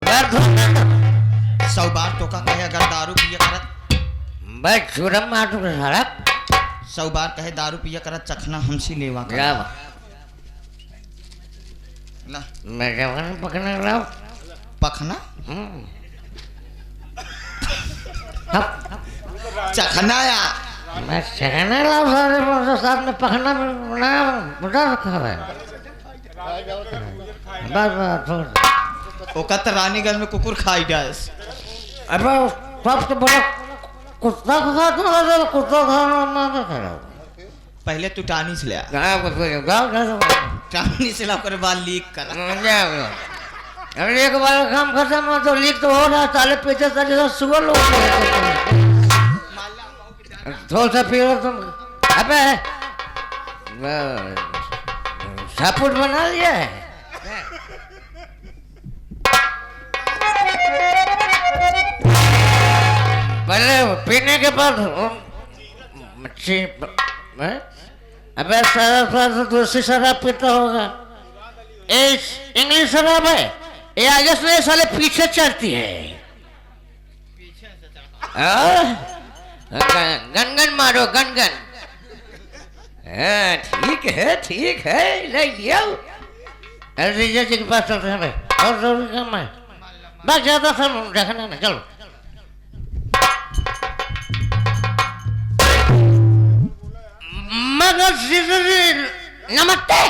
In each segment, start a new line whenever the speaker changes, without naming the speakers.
100 बार तो का कहे अगर दारू पिए करत
बस चूरम माटू के सारा
100 बार कहे दारू पिए करत चखना हमसे लेवा कर
ला
ला
मैं जवान पकड़ने लाओ
पखना चखना या
मैं चखना लाओ सारे मोटर साथ में पकड़ना बना बता रखा है बस बस
ओकत रानीगंज में कुकुर खाई गैस
अब सब तो बड़ा कुत्ता खाना
पहले तू टानी से ले टानी से ला कर बाद लीक कर
अरे एक बार काम खत्म हो तो लीक तो हो रहा ताले पीछे से सुअर लोग थोड़ा सा फिर तुम अबे सापुट बना लिया है पहले पीने के बाद मच्छी अबे शराब दूसरी शराब पीता होगा इंग्लिश शराब है ये आगे से साले पीछे चढ़ती है गन मारो गन ठीक है ले लियो अरे जी के पास चलते हैं भाई और जरूरी काम है बस ज्यादा सब देखना ना चलो मगर नमस्ते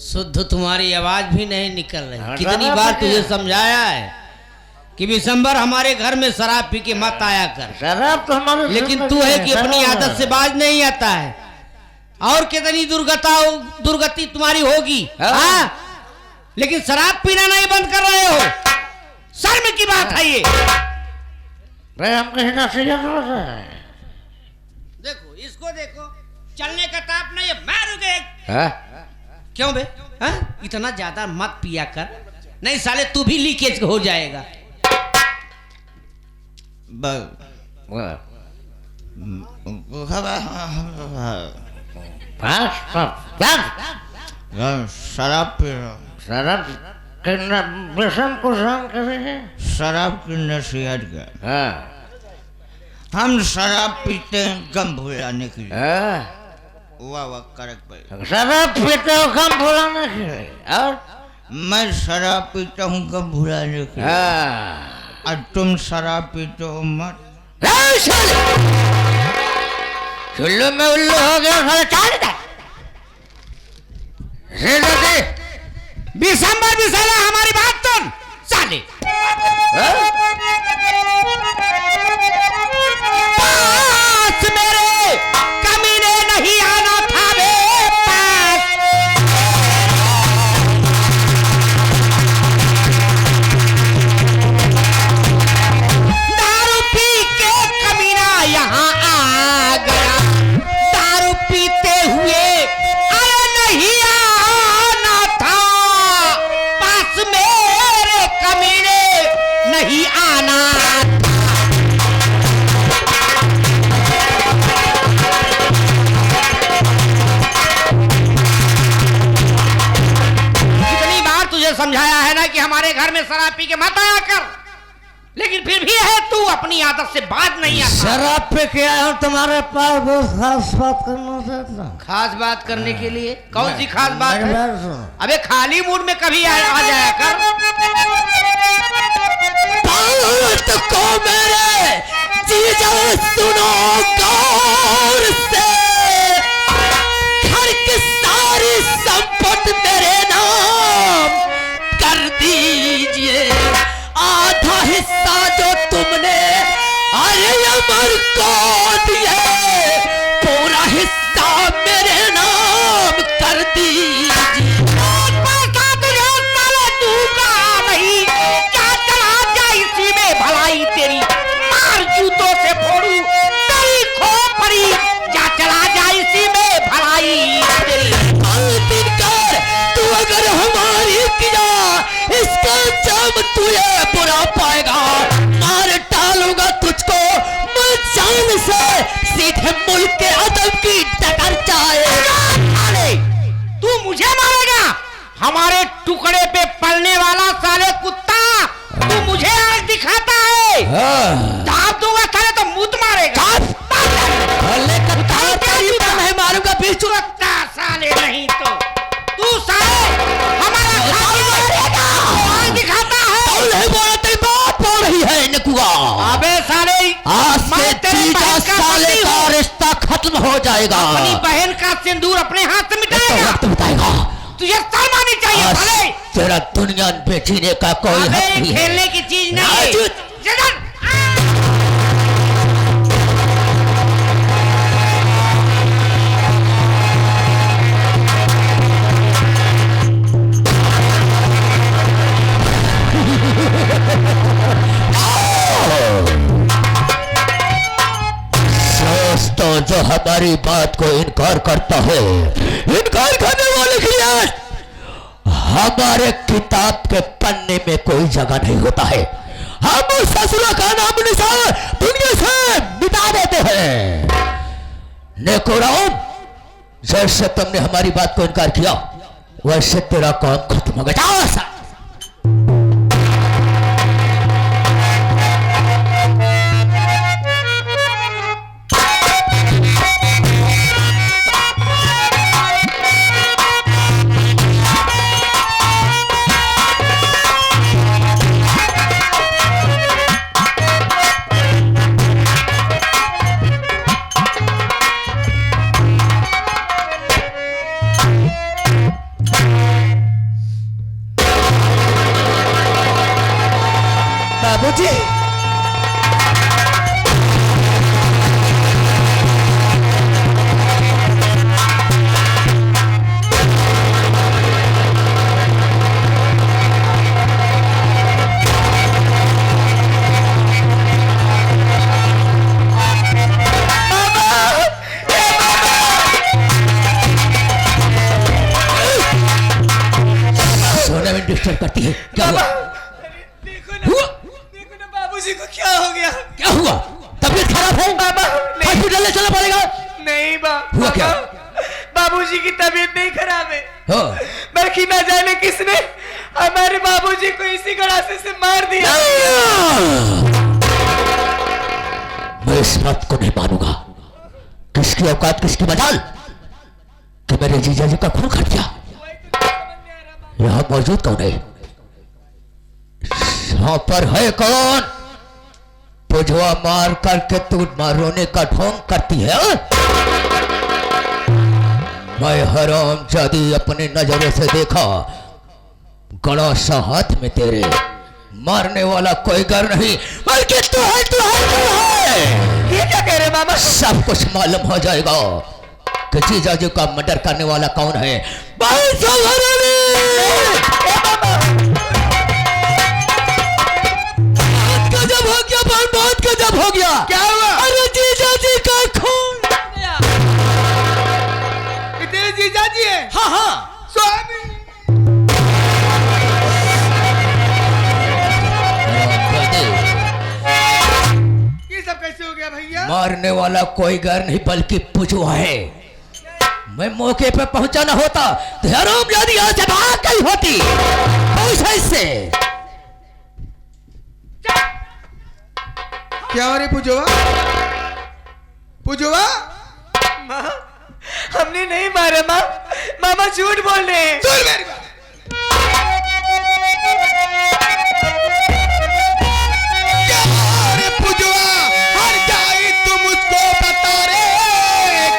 शुद्ध तुम्हारी आवाज भी नहीं निकल रही कितनी बार तुझे समझाया है कि विशंबर हमारे घर में शराब पी के मत आया कर
शराब तो हमारे
लेकिन तू है कि अपनी आदत से बाज नहीं आता है और कितनी दुर्गति तुम्हारी होगी हाँ लेकिन शराब पीना नहीं बंद कर रहे हो शर्म की बात है ये
भाई हम कहीं ना
देखो इसको देखो चलने का ताप नहीं है मारोगे क्यों बे हाँ इतना ज्यादा मत पिया कर नहीं साले तू भी लीकेज हो जाएगा
शराब पी रहा
शराब विषम को शाम करे
शराब की नसीहत का हम शराब पीते हैं गम भुलाने के लिए वाह वाह करेक्ट भाई
शराब पीते हो गम भुलाने के लिए और
मैं शराब पीता हूँ गम भुलाने के लिए और तुम शराब पीते हो मत
चुल्लू में उल्लू हो गया साले
विशंबर विशाला हमारी बात सुन साले पास मेरे कमीने नहीं आना था रे पास दारू पी के कमीना यहाँ आ गया दारू पीते हुए अरे नहीं आना था पास मेरे कमीने नहीं आना कितनी बार तुझे समझाया है ना कि हमारे घर में शराब पी के मत आया कर लेकिन फिर भी है तू अपनी आदत से बात नहीं आता
शराब पे क्या है तुम्हारे पास बहुत खास बात करना चाहता
खास बात करने के लिए कौन सी खास बात
मेरी
है
बात सुनो
अबे खाली मूड में कभी आ जाया कर
बात को मेरे जीजा सुनो गौर से घर की सारी संपत्ति मेरे नाम कर दीजिए आधा हिस्सा जो तुमने अरे अमर को दिए पूरा हिस्सा मेरे नाम कर दीजिए
भलाई तेरी मार जूतों से फोड़ू तेरी खोपड़ी जा चला जा इसी में भलाई तेरी
तू अगर हमारी किया इसका अंजाम तुझे बुरा पाएगा मार
दाब दूंगा साले तो मुंह मारेगा।
भले नहीं मारूंगा बीच
साले नहीं तो तू साले हमारा दिखाता है।
नहीं बोला तेरी बात बोल रही है नकुआ।
अबे साले
आज से जीजा साले का रिश्ता खत्म हो जाएगा।
अपनी बहन का सिंदूर अपने हाथ से मिटाएगा।
वक्त बताएगा।
तुझे शर्म आनी चाहिए साले।
तेरा दुनिया में जीने का कोई हक नहीं है।
खेलने की चीज नहीं है।
तो जो हमारी बात को इनकार करता है, इनकार करने वाले के लिए हमारे किताब के पन्ने में कोई जगह नहीं होता है। हम उस ससुरा का नाम निशान दुनिया से मिटा देते हैं। नेकोराम, जैसे तुमने हमारी बात को इनकार किया वैसे तेरा काम खत्म हो गया। बाबूजी, सोना में डिस्टर्ब करती है। क्या हुआ?
बाबूजी को क्या हो गया?
क्या हुआ? तबीयत खराब है?
बाबा
हॉस्पिटल ले चलना पड़ेगा।
नहीं
हुआ क्या?
बाबूजी की तबीयत नहीं खराब है,
हाँ।
बल्कि न जाने किसने हमारे बाबूजी को इसी गड़ासे से मार दिया।
मैं इस बात को नहीं मानूंगा। किसकी औकात किसकी मजाल कि मेरे जीजा जी का खून खट गया। यहाँ मौजूद कौन है? यहाँ पर है कौन? पुजवा मार करके तू रोने का ढोंग करती है। मैं हराम जादी अपनी नजरों से देखा, गड़ासा हाथ में तेरे, मारने वाला कोई घर नहीं बल्कि तू है।
ये क्या कह रहे मामा?
सब कुछ मालूम हो जाएगा कि जीजा जी का मर्डर करने वाला कौन है। गजब हो गया, बहुत गजब हो गया।
क्या हुआ?
अरे जीजा जी का खून।
तेरे जीजा जी है?
हाँ हाँ,
स्वामी। ये सब कैसे हो गया भैया?
मारने वाला कोई घर नहीं बल्कि पुजवा है। मैं मौके पे पहुंचाना होता तो हराम जादी यहाँ से भाग गई होती। इससे
क्या हो रही पुजवा? पुजवा? माँ, हमने नहीं मारा माँ। मामा झूठ बोल रहे हैं। सुन मेरी बात। क्या रे पुजवा? हर जाई तू मुझको बता रे।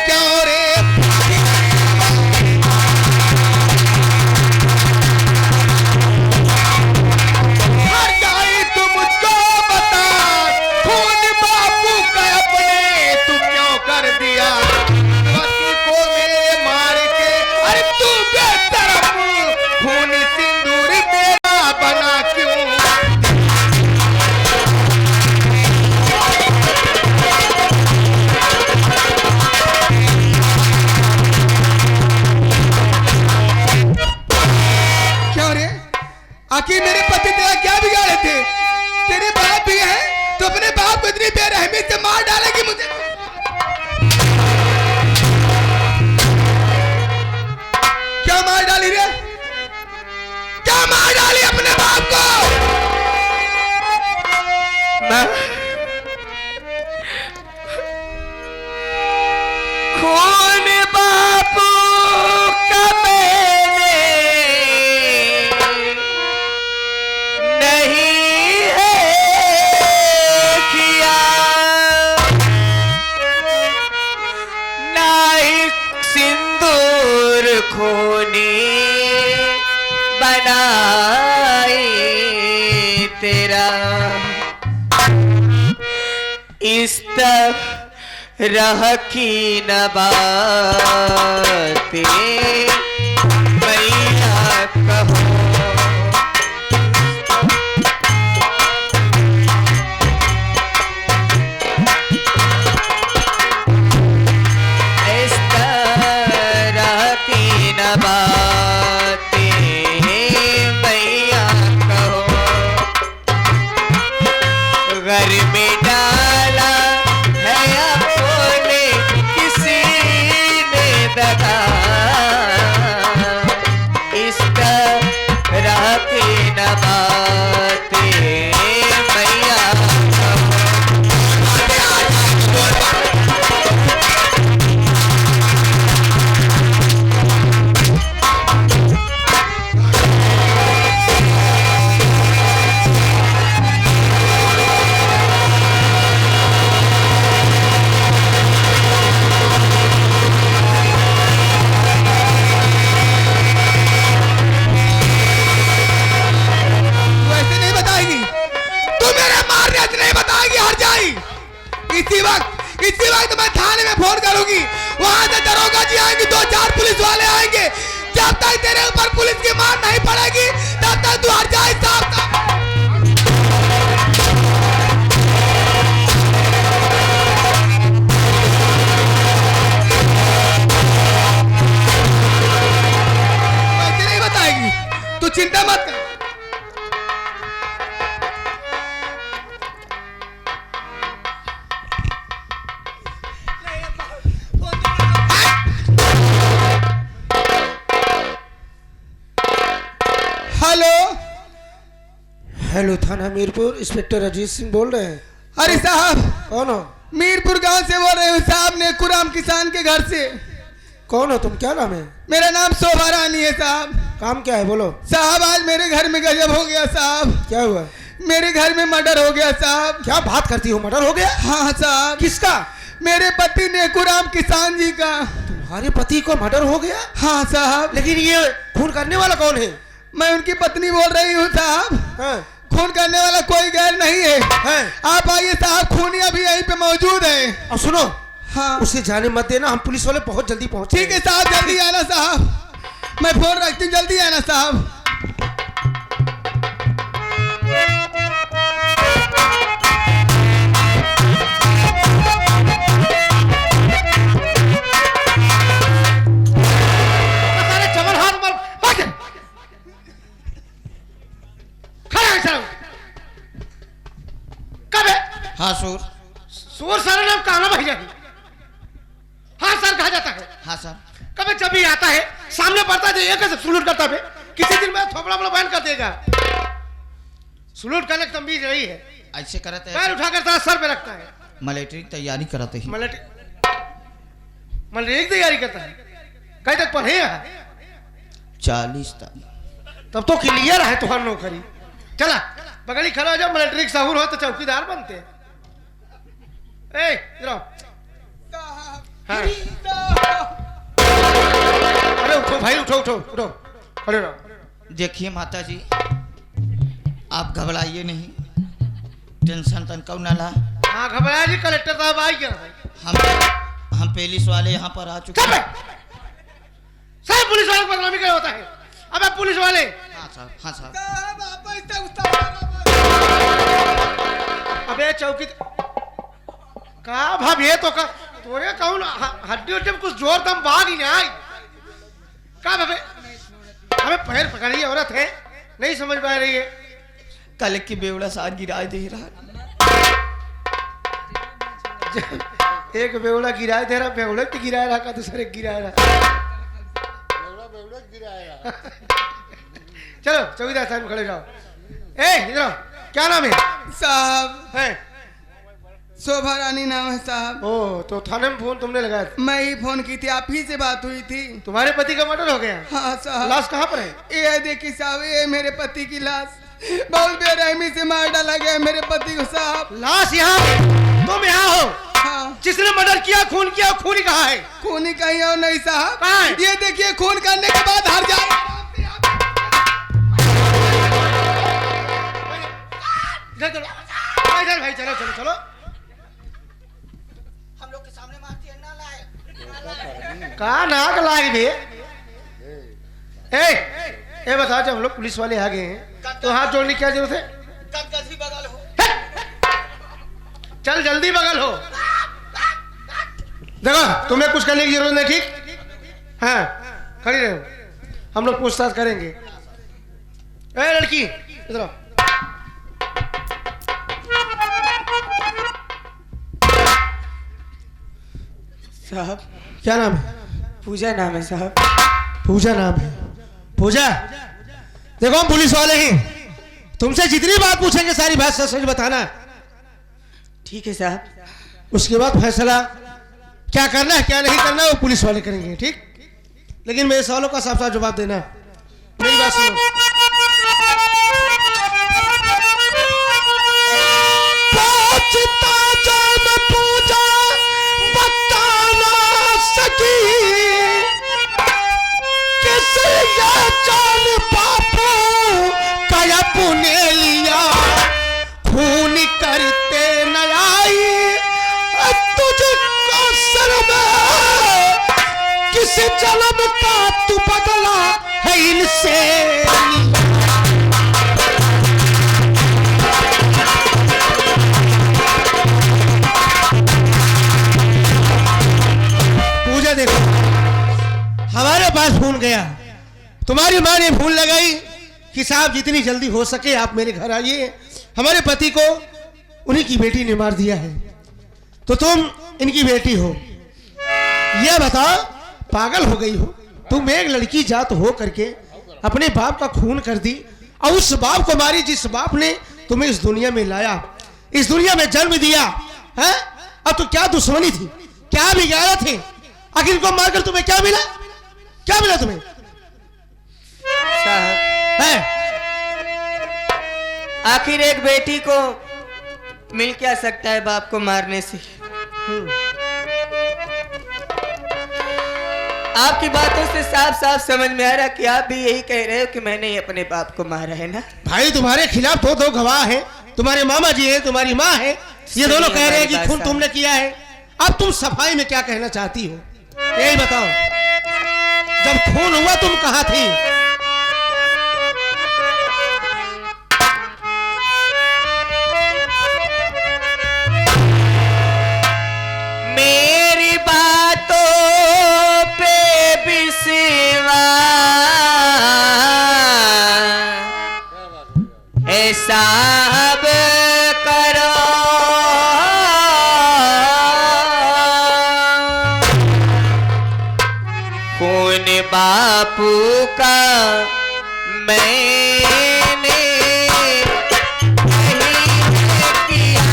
क्या रे? हर जाई तू मुझको बता। खून बापू का अपने तू क्यों कर दिया? पति को मेरे मार के, अरे तू बेशरम, खून सिंदूर मेरा बना क्यों? क्या रे? आखिर मेरे पति तेरा क्या बिगाड़े थे? तेरे बाप भी है तो अपने बाप को इतनी बेरहमी से मार डालेगी मुझे? क्या मार डाली रे? क्या मार डाली अपने बाप को? मैं
इस तरह की न बातें मैया कहो। इस तरह की न बातें मैया कहो। घर में डाला है अपने किसी ने दगा। इस तरह की न बातें मैया
वैसे नहीं बताएगी, तू मेरे मारने से नहीं बताएगी, हट जाई। इसी वक्त मैं थाने में फोन करूंगी, वहां से दरोगा जी आएंगे, 2-4 पुलिस वाले आएंगे। जब तक तेरे ऊपर पुलिस की मार नहीं पड़ेगी तब तक तू हट जाए साहब। वैसे नहीं बताएगी, तू चिंता मत कर। हेलो
हेलो, थाना मीरपुर, इंस्पेक्टर अजीत सिंह बोल रहे हैं।
अरे साहब,
कौन हो?
मीरपुर गांव से बोल रहे हो साहब, ने कुराम किसान के घर से।
कौन हो तुम? क्या नाम है?
मेरा नाम शोभा रानी है साहब।
काम क्या है बोलो।
साहब आज मेरे घर में गजब हो गया साहब।
क्या हुआ?
मेरे घर में मर्डर हो गया साहब।
क्या बात करती हो? मर्डर हो गया?
हाँ साहब।
किसका?
मेरे पति ने कुराम किसान जी का।
तुम्हारे पति को मर्डर हो गया?
हाँ साहब।
लेकिन ये खून करने वाला कौन है?
मैं उनकी पत्नी बोल रही हूँ साहब।
हाँ।
खून करने वाला कोई गैर नहीं है। आप आइए साहब, खूनी अभी यहीं पे मौजूद है।
और सुनो,
हाँ
उसे जाने मत देना, हम पुलिस वाले बहुत जल्दी पहुंचे।
ठीक है साहब, जल्दी आना साहब। मैं फोन रखती हूँ, जल्दी आना साहब।
सारे चमन हाथ पर बैठ। खड़ा है सर। कब है?
हाँ सूर।
सूर सारा नाम कहना भैया। हाँ सर कहा जाता है।
हाँ सर।
कभी जब भी आता है सामने पड़ता है एक सलूट करता है, किसी दिन में थोपड़ा बड़ा बयान कर देगा। सलूट करने की तमीज रही है।
ऐसे करते
पैर उठाकर सारा सर पे रखता है।
मिलिट्री की तैयारी कराते ही
मलेरिया की तैयारी करता है। कहीं तक पढ़े है?
40 तक।
तब तो क्लियर है तुम्हारी नौकरी। चला बगली खड़ा हो जाओ, मिलिट्री सहूर हो तो चौकीदार बनते हैं। ए इधर आओ। हाँ। अरे उठो भाई, उठो उठो उठो, खड़े रहो।
देखिए माता जी, आप घबराइए नहीं, टेंशन तनका ना ला।
हाँ घबराया जी, कलेक्टर साहब आ गया।
हम पुलिस वाले यहाँ पर आ चुके हैं।
सब पुलिस वाले को बदनामी क्या होता है? अबे पुलिस वाले।
हाँ साहब, हाँ साहब।
अबे चौकी का भाभी तो का तोरे कौन हड्डी उड्डी में कुछ जोर दम बाग ही नहीं का भाभी। हमें पैर पकड़ी औरत है, नहीं समझ पा रही है।
कल की बेवड़ा साथ गिराए दे रहा।
एक बेवड़ा गिराए दे रहा, बेवड़ा तो गिराए रहा का दूसरे गिराए रहा। चलो चौकीदार साहब खड़े जाओ। ए इधर आओ, क्या नाम है?
साहब
है
शोभा रानी नाम है साहब।
ओ तो थाने में फोन तुमने लगाया?
मैं ही फोन की थी, आप ही से बात हुई थी।
तुम्हारे पति का मर्डर हो गया?
हाँ साहब।
लाश कहाँ पर है?
ये देखिए साहब, ये मेरे पति की लाश बहुत बेरहमी से मार डाला गया मेरे पति को साहब।
लाश यहाँ? तुम यहाँ हो?
हाँ।
जिसने मर्डर किया, खून किया, खूनी कहाँ है?
खूनी कहीं और नहीं साहब।
कहाँ है?
ये देखिए, खून करने के बाद हर जा।
इधर चलो, इधर भाई, चलो चलो चलो।
कहा नाक लाग भी ए बता, जब हम लोग पुलिस वाले आ गए हैं तो हाथ जोड़ने की क्या जरूरत है? चल जल्दी बगल हो। देखो तुम्हें कुछ करने की जरूरत नहीं, ठीक? हाँ खड़ी रहो, हम लोग पूछताछ करेंगे। ए लड़की इधर आओ।
साहब
क्या नाम है?
पूजा नाम है साहब।
पूजा नाम है? पूजा, देखो हम पुलिस वाले हैं, तुमसे जितनी बात पूछेंगे सारी बात सच सच बताना।
ठीक है साहब।
उसके बाद फैसला क्या करना है क्या नहीं करना है वो पुलिस वाले करेंगे, ठीक? लेकिन मेरे सवालों का साफ साफ जवाब देना। मेरी बात सुनो। पूजा बताना सकी किसे ये जान बापू काया पुने लिया खून करते न आई तुझको शर्म किस जन्म का तू बदला है इनसे। पूजा देखो, हमारे पास फोन गया, तुम्हारी माँ ने फोन लगाई कि साहब जितनी जल्दी हो सके आप मेरे घर आइए, हमारे पति को उन्हीं की बेटी ने मार दिया है, तो तुम इनकी बेटी हो। यह बताओ पागल हो गई हो तुम? एक लड़की जात हो करके अपने बाप का खून कर दी और उस बाप को मारी जिस बाप ने तुम्हें इस दुनिया में लाया, इस दुनिया में जन्म दिया है। अब तो क्या दुश्मनी थी, क्या बिगाड़ा थे? आखिर इनको मारकर तुम्हें क्या मिला? क्या मिला तुम्हें?
साहब
है
आखिर एक बेटी को मिल क्या सकता है बाप को मारने से? आपकी बातों से साफ साफ समझ में आ रहा कि आप भी यही कह रहे हो कि मैंने ही अपने बाप को मारा है ना?
भाई तुम्हारे खिलाफ दो गवाह हैं, तुम्हारे मामा जी हैं, तुम्हारी माँ है, ये दोनों कह रहे हैं कि खून तुमने किया है। अब तुम सफाई में क्या कहना चाहती हो यही बताओ। जब खून हुआ तुम कहाँ थी?
मेरी बातों पे विश्वास ऐसा अब करो खून बापू का मैंने नहीं किया।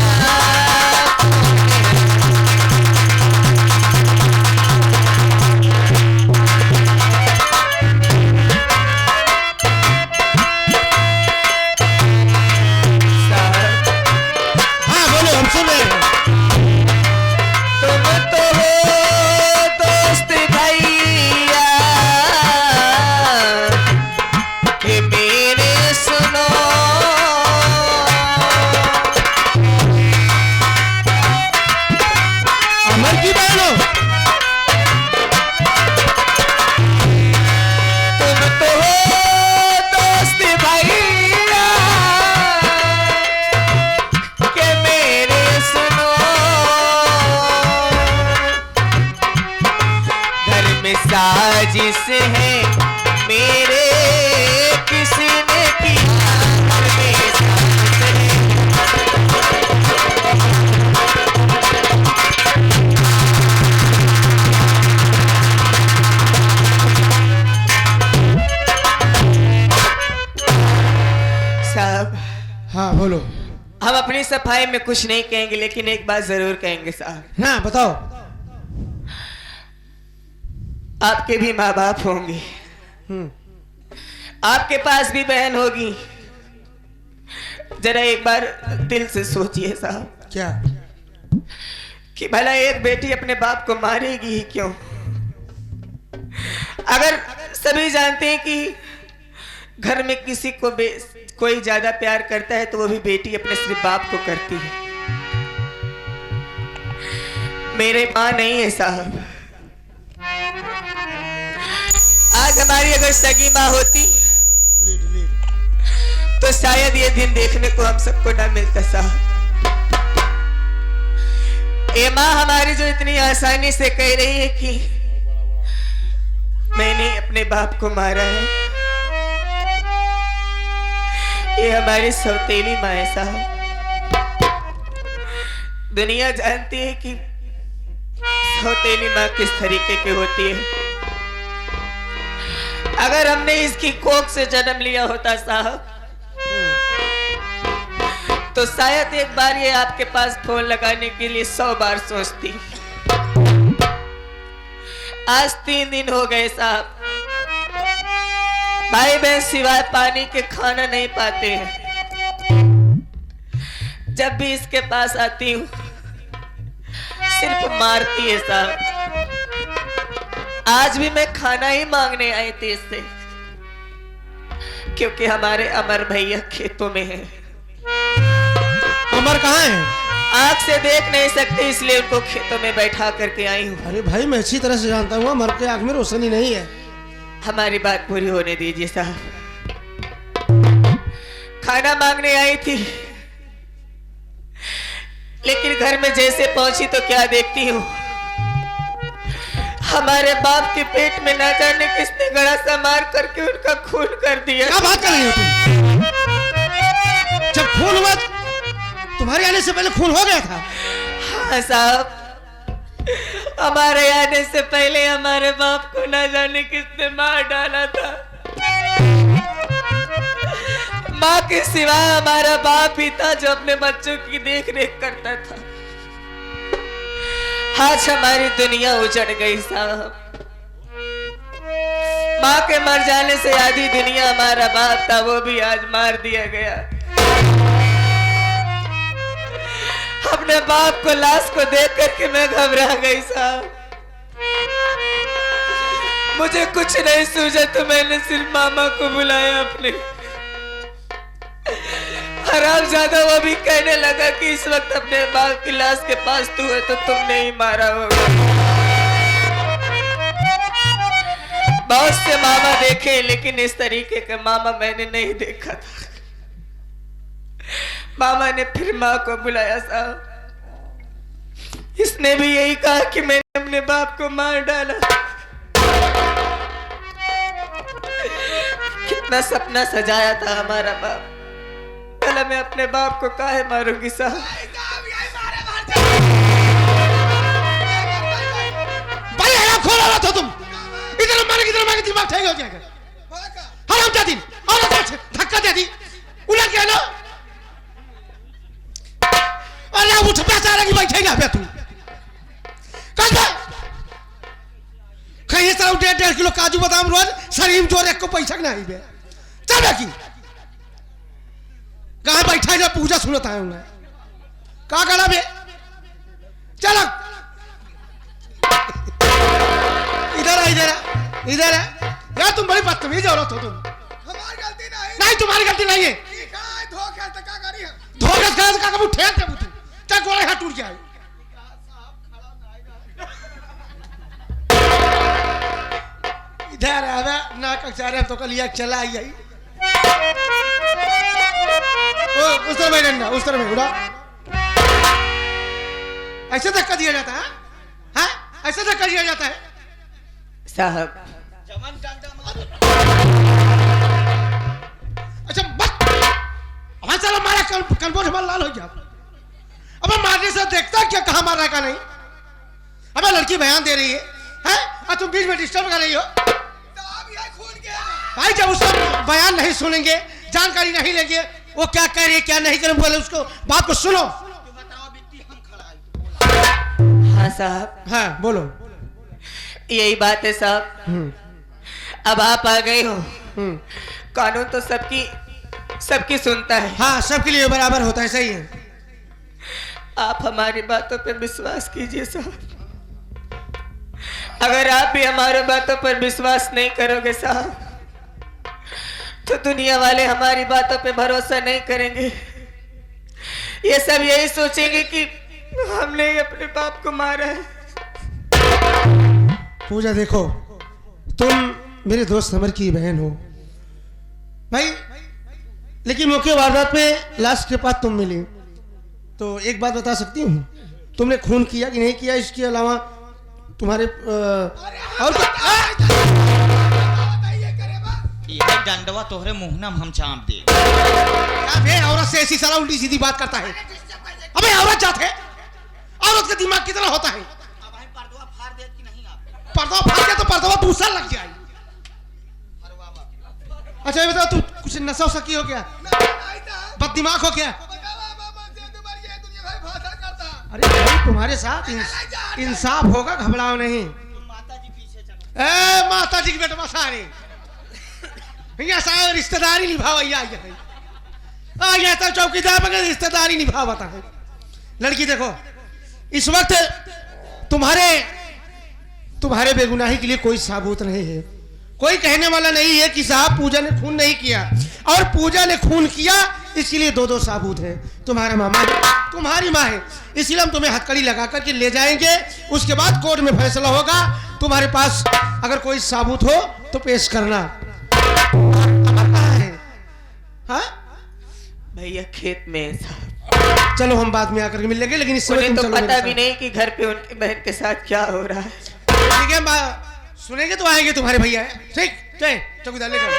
हाँ बोलो, हम सुन रहे हैं।
तुम तो हो दोस्त भैया कि मेरे सुनो
अमर की बहन हो?
तुम तो हो दोस्त भैया कि मेरे सुनो घर में साजिश है मेरे किसने किया घर में साजिश है। साहब
हाँ बोलो।
हम अपनी सफाई में कुछ नहीं कहेंगे लेकिन एक बात जरूर कहेंगे साहब।
हाँ बताओ।
आपके भी माँ बाप होंगे, आपके पास भी बहन होगी। जरा एक बार दिल से सोचिए साहब
क्या?
कि भला एक बेटी अपने बाप को मारेगी ही क्यों? अगर सभी जानते हैं कि घर में किसी को कोई ज्यादा प्यार करता है तो वो भी बेटी अपने सिर्फ बाप को करती है। मेरे माँ नहीं है साहब,
आज हमारी अगर सगी माँ होती तो शायद ये दिन देखने को हम सबको ना मिलता साहब। ये माँ हमारी जो इतनी आसानी से कह रही है कि मैंने अपने बाप को मारा है, ये हमारी सौतेली माँ है साहब। दुनिया जानती है कि सौतेली माँ किस तरीके की होती है। अगर हमने इसकी कोख से जन्म लिया होता साहब तो शायद एक बार ये आपके पास फोन लगाने के लिए 100 बार सोचती। आज 3 दिन हो गए साहब, भाई बहन सिवाय पानी के खाना नहीं पाते हैं। जब भी इसके पास आती हूँ सिर्फ मारती है साहब। आज भी मैं खाना ही मांगने आई थी इससे, क्योंकि हमारे अमर भैया खेतों में हैं।
अमर कहाँ है?
आंख से देख नहीं सकते इसलिए उनको खेतों में बैठा करके आई हूँ।
अरे भाई मैं अच्छी तरह से जानता हूँ अमर के आंख में रोशनी नहीं है।
हमारी बात पूरी होने दीजिए साहब। खाना मांगने आई थी, लेकिन घर में जैसे पहुंची तो क्या देखती हूँ, हमारे बाप के पेट में ना जाने किसने गड़ा सा मार करके उनका खून कर दिया।
क्या बात कर रही हो तुम? जब खून हुआ तुम्हारे आने से पहले खून हो गया था?
हाँ साहब, हमारे आने से पहले हमारे बाप को ना जाने किसने मार डाला था। माँ के सिवा हमारा बाप ही था जो अपने बच्चों की देख रेख करता था। आज हमारी दुनिया उजड़ गई साहब। माँ के मर जाने से आधी दुनिया हमारा बाप था, वो भी आज मार दिया गया। अपने बाप को लाश को देख करके मैं घबरा गई साहब। मुझे कुछ नहीं सूझा तो मैंने सिर्फ मामा को बुलाया अपने। हरामजादा वो भी कहने लगा कि इस वक्त अपने बाप की लाश के पास तू है तो तुमने ही मारा होगा। बहुत से मामा देखे लेकिन इस तरीके का मामा मैंने नहीं देखा था। मामा ने फिर माँ को बुलाया साहब। इसने भी यही कहा कि मैंने अपने बाप को मार डाला। कितना सपना सजाया था हमारा बाप। पहले मैं अपने बाप को काहे मारूंगी साहब।
भाई आँख खोल रहा था तुम। इधर मारे दिमाग ठेक हो जाएगा। हराम जाती औरत धक्का दे दी उलट गया ना। अरे उठ बेचारा की बैठेगा बे तू। कहीं तरह 1.5 किलो काजू बादाम रोज शरीर जोर एक को पैसा नहीं बे। चल की कहाँ बैठा है पूजा सुनता है उन्हें कहा करा बे। चलो इधर है यार। तुम बड़ी बदतमीज औरत हो तुम।
हमारी गलती
नहीं तुम्हारी गलती नहीं है।
धोखा का करी है।
धोखा का कब ठेक दे तू। चल गोड़े हाथ टूट जाए। इधर आवे ना कचारे तो कल चला आई। ओ उस तरह में डंडा उस तरह में उड़ा। ऐसे धक्का दिया जाता है? हाँ ऐसे धक्का दिया जाता है
साहब।
अच्छा बस हमारे साला मारा कन्फर्म हमारा लाल हो गया। अब मारने से देखता क्या कहाँ मार रहा है का नहीं। अब लड़की बयान दे रही है हैं? तुम बीच में डिस्टर्ब कर रही हो। भाई जब उसका बयान नहीं सुनेंगे जानकारी नहीं लेंगे वो क्या कह रही है क्या नहीं कर बोले उसको बात को सुनो।
हाँ साहब।
हाँ बोलो।
यही बात है साहब। अब आप आ गए हो। कानून तो सबकी सुनता है।
हाँ सबके लिए बराबर होता है। सही है।
आप हमारी बातों पर विश्वास कीजिए साहब। अगर आप भी हमारे बातों पर विश्वास नहीं करोगे साहब तो दुनिया वाले हमारी बातों पे भरोसा नहीं करेंगे। ये सब यही सोचेंगे कि हमने अपने बाप को मारा है।
पूजा देखो तुम मेरे दोस्त समर की बहन हो भाई, लेकिन मौके वारदात पे लाश के पास तुम मिले, तो एक बात बता सकती हूँ, तुमने खून किया कि नहीं किया? इसके अलावा तुम्हारे और
ये डंडवा तोहरे मुंह ना हम चाप दे।
औरत से ऐसी सारा उल्टी सीधी बात करता है। अबे औरत जात है, औरत का दिमाग कितना होता है? पर्दा फाड़ दिया तो पर्दा दूसरा लग जाए। अच्छा ये बताओ, तू कुछ नशा वशा की हो क्या? बद दिमाग हो क्या? अरे भाई तुम्हारे साथ इंसाफ होगा, घबराओ नहीं। माता जी की बेटा सारे यहाँ रिश्तेदारी निभावैया यहाँ तो चौकीदार बगैर रिश्तेदारी निभावता है। लड़की देखो, इस वक्त तुम्हारे बेगुनाही के लिए कोई सबूत नहीं है, कोई कहने वाला नहीं है कि साहब पूजा ने खून नहीं किया, और पूजा ने खून किया इसके लिए दो सबूत है। तुम्हारा मामा है, तुम्हारी माँ है, इसलिए हम तुम्हें हथकड़ी लगा करके ले जाएंगे। उसके बाद कोर्ट में फैसला होगा। तुम्हारे पास अगर कोई सबूत हो तो पेश करना। हाँ
भैया खेत में साहब।
चलो हम बाद में आकर के मिल लेंगे, लेकिन इस समय
उन्हें तो
तुम चलो
पता
मेरे
भी
साथ।
नहीं कि घर पे उनकी बहन के साथ क्या हो रहा है।
ठीक है, सुनेंगे तो आएंगे तुम्हारे भैया। ठीक, चौकीदार ले जाओ।